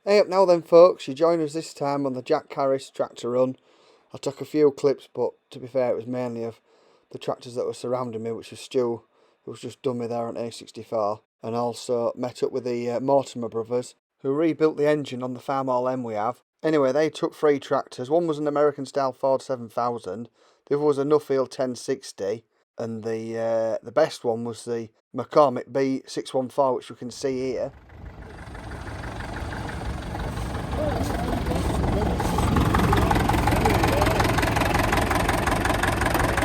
Hey up now then folks, you join us this time on the Jack Harris tractor run. I took a few clips, but to be fair it was mainly of the tractors that were surrounding me, which was Stu, who was just done me there on A64, and also met up with the Mortimer brothers, who rebuilt the engine on the Farmall M we have. Anyway, they took 3 tractors. One was an American style Ford 7000, the other was a Nuffield 1060, and the best one was the McCormick B614, which you can see here.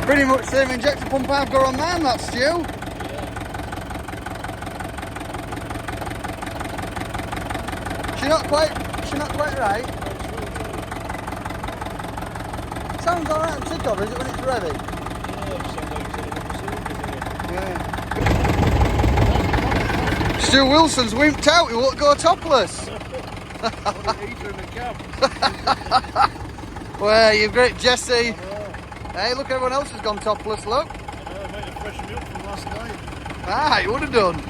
Pretty much same injector pump I've got on mine, that, Stu. Yeah. She's not quite right. Sounds alright to tick over, is it, when it's ready? Yeah. Stu Wilson's wimped out, he won't go topless. Well, you're great, Jesse. Hey, look, everyone else has gone topless, look. I might have freshened me up from last night. Ah, you would have done.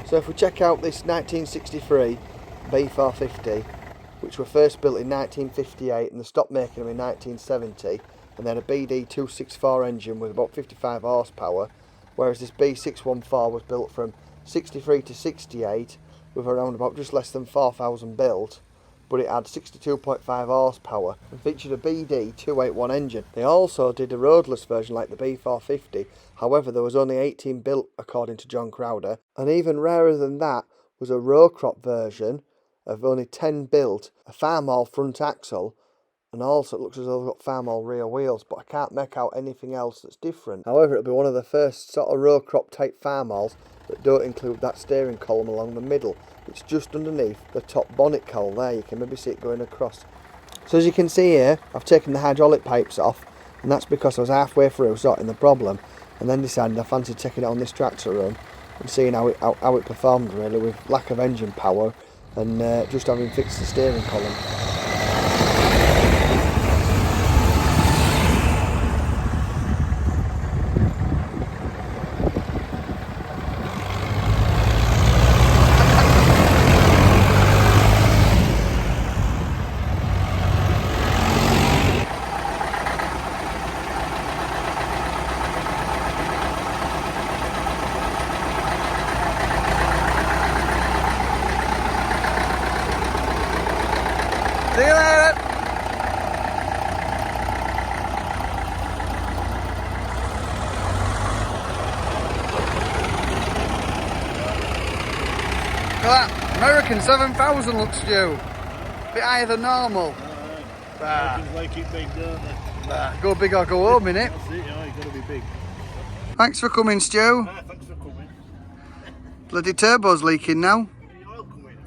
So if we check out this 1963 B450, which were first built in 1958 and they stopped making them in 1970, and then a BD264 engine with about 55 horsepower, whereas this B614 was built from 63 to 68 with around about just less than 4,000 built, but it had 62.5 horsepower and featured a BD281 engine. They also did a roadless version like the B450, however there was only 18 built according to John Crowder, and even rarer than that was a row crop version of only 10 built, a Farmall front axle, and also it looks as though they've got Farmall rear wheels, but I can't make out anything else that's different. However, it'll be one of the first sort of row crop type Farmalls that don't include that steering column along the middle. It's just underneath the top bonnet cowl there, you can maybe see it going across. So as you can see here, I've taken the hydraulic pipes off, and that's because I was halfway through sorting the problem, and then decided I fancied taking it on this tractor run and seeing how it performed really, with lack of engine power and just having fixed the steering column. See you later. That American 7000 looks due. Bit higher than normal. Like it big, don't they? Go big or go home, innit? That's it, yeah, you've got to be big. Thanks for coming, Stu. Thanks for coming. Bloody turbo's leaking now. The oil coming.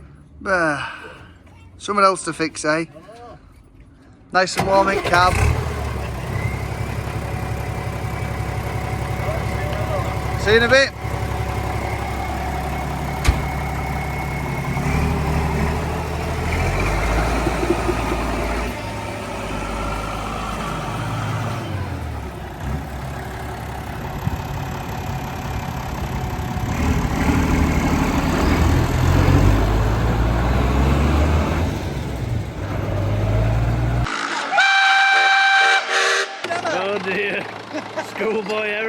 Someone else to fix, eh? Nice and warm in cab. See you in a bit. Oh dear. Schoolboy error.